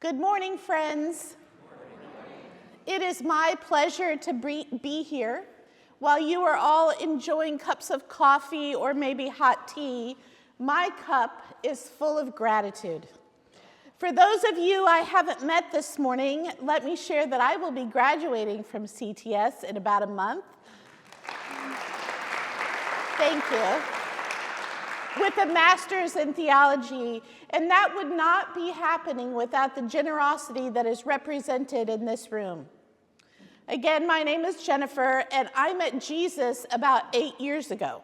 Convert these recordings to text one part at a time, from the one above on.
Good morning, friends. It is my pleasure to be here. While you are all enjoying cups of coffee or maybe hot tea, my cup is full of gratitude. For those of you I haven't met this morning, let me share that I will be graduating from CTS in about a month. Thank you. With a master's in theology, and that would not be happening without the generosity that is represented in this room. Again, my name is Jennifer, and I met Jesus about 8 years ago.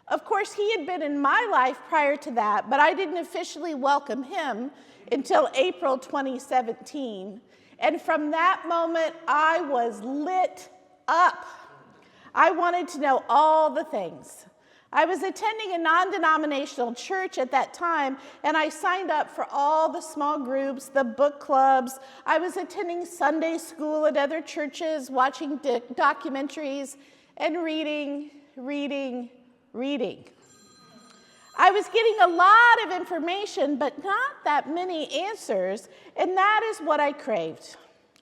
Of course, he had been in my life prior to that, but I didn't officially welcome him until April 2017. And from that moment, I was lit up. I wanted to know all the things. I was attending a non-denominational church at that time, and I signed up for all the small groups, the book clubs. I was attending Sunday school at other churches, watching documentaries, and reading. I was getting a lot of information, but not that many answers, and that is what I craved.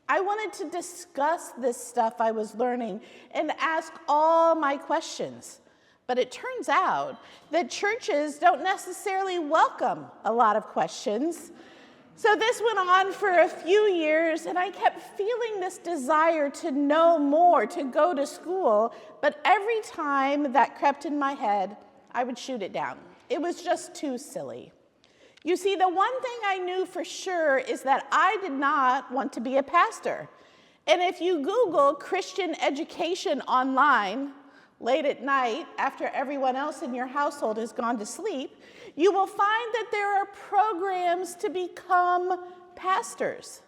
I wanted to discuss this stuff I was learning and ask all my questions. But it turns out that churches don't necessarily welcome a lot of questions. So this went on for a few years, and I kept feeling this desire to know more, to go to school. But every time that crept in my head, I would shoot it down. It was just too silly. You see, the one thing I knew for sure is that I did not want to be a pastor. And if you Google Christian education online, late at night, after everyone else in your household has gone to sleep, you will find that there are programs to become pastors.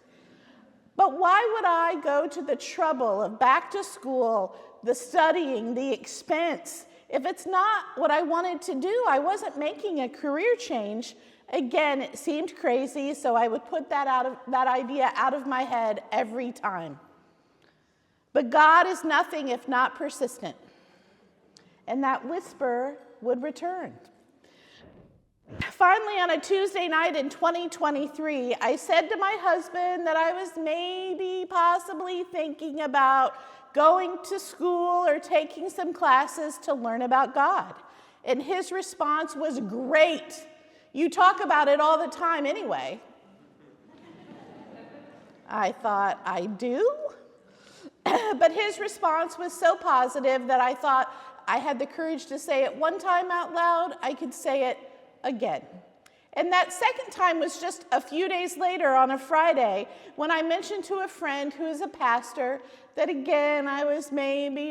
But why would I go to the trouble of back to school, the studying, the expense, if it's not what I wanted to do? I wasn't making a career change. Again, it seemed crazy, so I would put that idea out of my head every time. But God is nothing if not persistent. And that whisper would return. Finally, on a Tuesday night in 2023, I said to my husband that I was possibly thinking about going to school or taking some classes to learn about God. And his response was, "Great. You talk about it all the time anyway." I thought, I do? But his response was so positive that I thought, I had the courage to say it one time out loud, I could say it again. And that second time was just a few days later on a Friday when I mentioned to a friend who is a pastor that again I was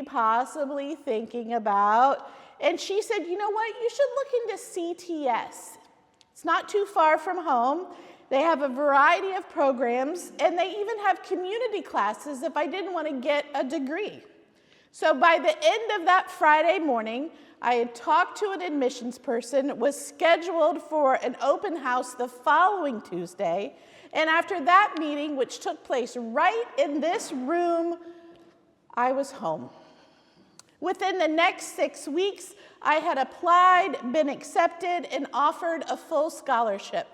possibly thinking about. And she said, "You know what, you should look into CTS. It's not too far from home. They have a variety of programs, and they even have community classes if I didn't want to get a degree." So by the end of that Friday morning, I had talked to an admissions person, was scheduled for an open house the following Tuesday, and after that meeting, which took place right in this room, I was home. Within the next 6 weeks, I had applied, been accepted, and offered a full scholarship.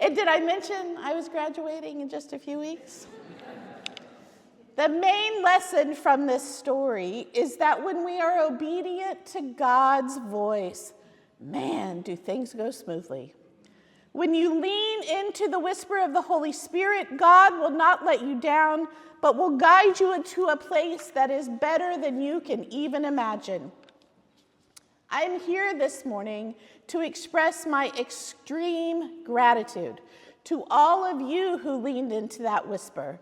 And did I mention I was graduating in just a few weeks? The main lesson from this story is that when we are obedient to God's voice, man, do things go smoothly. When you lean into the whisper of the Holy Spirit, God will not let you down, but will guide you into a place that is better than you can even imagine. I'm here this morning to express my extreme gratitude to all of you who leaned into that whisper.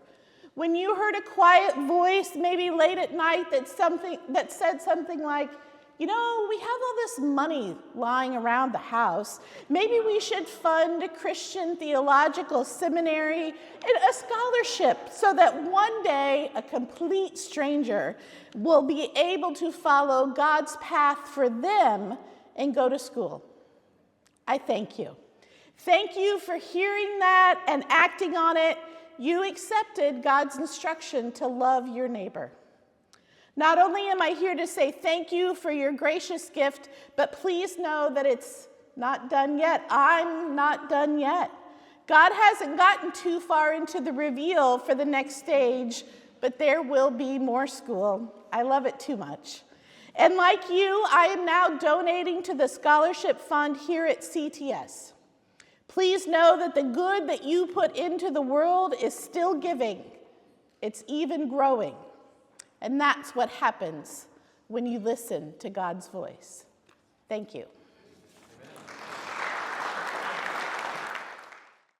When you heard a quiet voice, maybe late at night, that said something like, "You know, we have all this money lying around the house. Maybe we should fund a Christian theological seminary and a scholarship so that one day a complete stranger will be able to follow God's path for them and go to school." I thank you. Thank you for hearing that and acting on it. You accepted God's instruction to love your neighbor. Not only am I here to say thank you for your gracious gift, but please know that it's not done yet. I'm not done yet. God hasn't gotten too far into the reveal for the next stage, but there will be more school. I love it too much. And like you, I am now donating to the scholarship fund here at CTS. Please know that the good that you put into the world is still giving. It's even growing. And that's what happens when you listen to God's voice. Thank you.